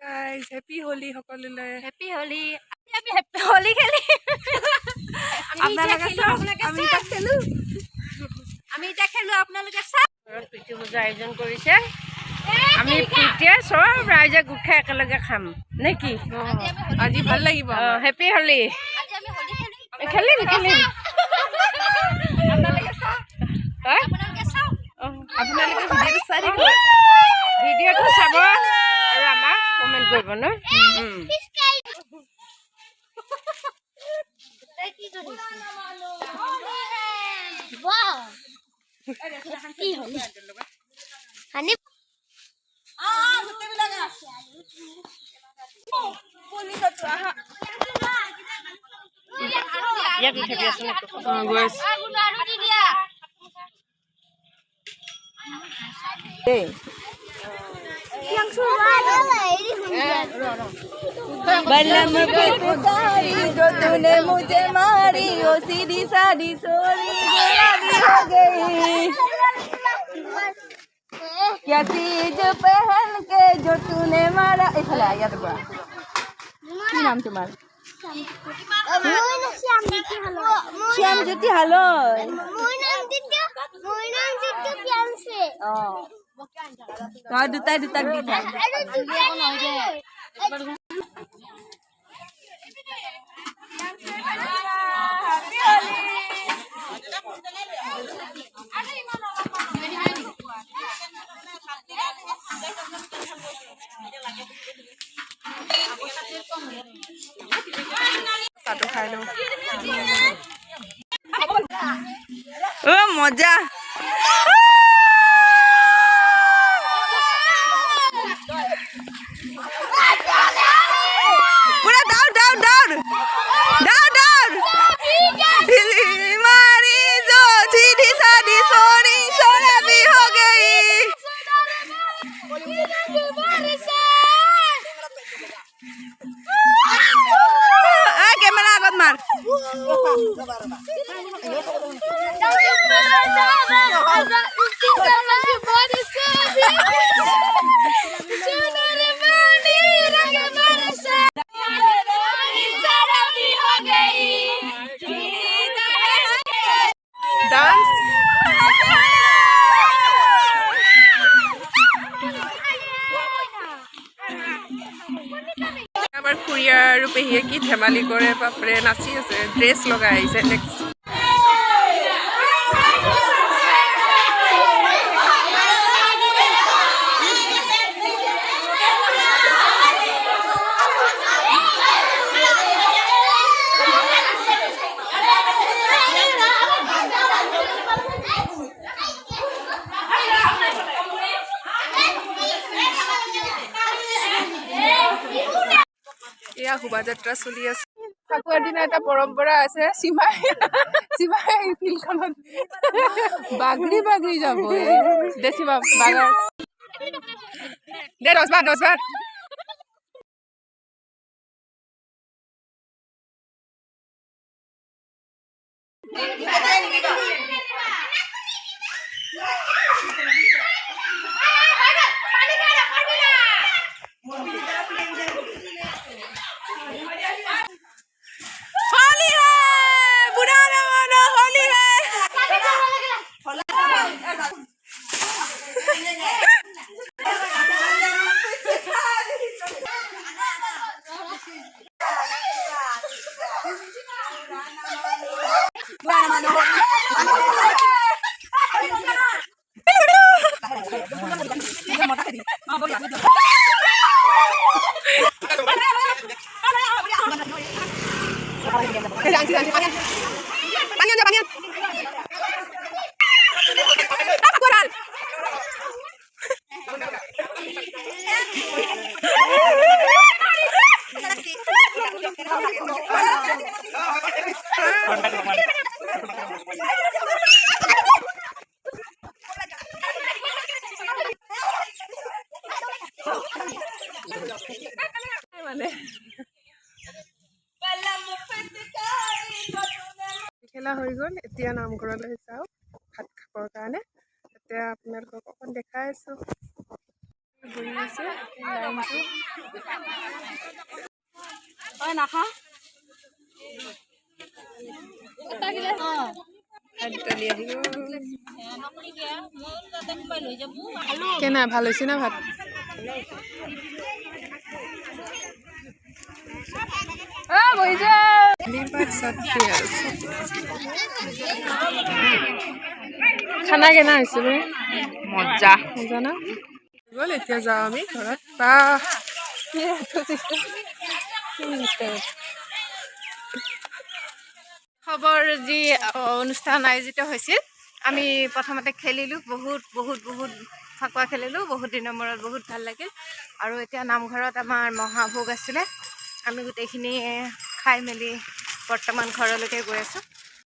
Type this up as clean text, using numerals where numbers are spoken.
Guys happy Holi সকলোলৈ happy Holi আমি happy Holi খেলি আপোনালোকে চাওক আমি এটা খেলো আপোনালোকে চাওক ঘৰত প্ৰীতি পূজা আয়োজন কৰিছে আমি প্ৰীতিয়ে চব ৰাইজে গোট খাই একেলগে খাম নে কি আজি ভাল লাগিব হেপী হোলি খেলিম আপোনালোকে চাওক আপোনালোকে ভিডিঅ'টো চাই থাকিব ভিডিঅ'টো চাব আৰু আমাক কমেণ্ট কৰিব ন बलम पे पुकारी जो तूने मुझे मारी ओ सीधी सादी सोरी गुलाबी हो गई क्या चीज पहन के जो तूने मारा इखला याद बा की नाम तुम्हारा श्याम ज्योति हेलो तो दुता दी था ओ मजा पूरा दौड़ दौड़ दौड़ दौड़ दौड़ हमारी जो सीधी सादी सोनी सोना भी हो गई कैमरा आगत मार डांस আমাৰ খুৰীয়া আৰু পেহীয়ে কি ধেমালি কৰে বাপৰে নাচি আছে ড্ৰেছ লগাই আহিছে নেক্সট শোভাযাত্ৰা চলি আছে ফাকুৱাৰ দিনা এটা পৰম্পৰা আছে সীমাই ফিল্ডখনত বাগৰি বাগৰি যাব দেখিব বাগাৰ দে 10 বাৰ খেলা হৈ গ'ল। এতিয়া নামঘৰলৈ যাওঁ ভাত খাবৰ কাৰণে। এতিয়া আপোনালোকক অকণ দেখাই আছোঁ। বহি আছে লাইনটো। হাততালি আহিব। কেনা ভাল হৈছে না ভাত? বহি যা। খানা কেনা হৈছে বে? মজা মজা না গ'ল। এতিয়া যাওঁ আমি ঘৰত। খবৰ যি অনুষ্ঠান আয়োজিত হৈছিল, আমি প্ৰথমতে খেলিলোঁ, বহুত ফাকুৱা খেলিলোঁ বহুত দিনৰ মূৰত, বহুত ভাল লাগিল। আৰু এতিয়া নামঘৰত আমাৰ মহাভোগ আছিলে, আমি গোটেইখিনি খাই মেলি বৰ্তমান ঘৰলৈকে গৈ আছোঁ।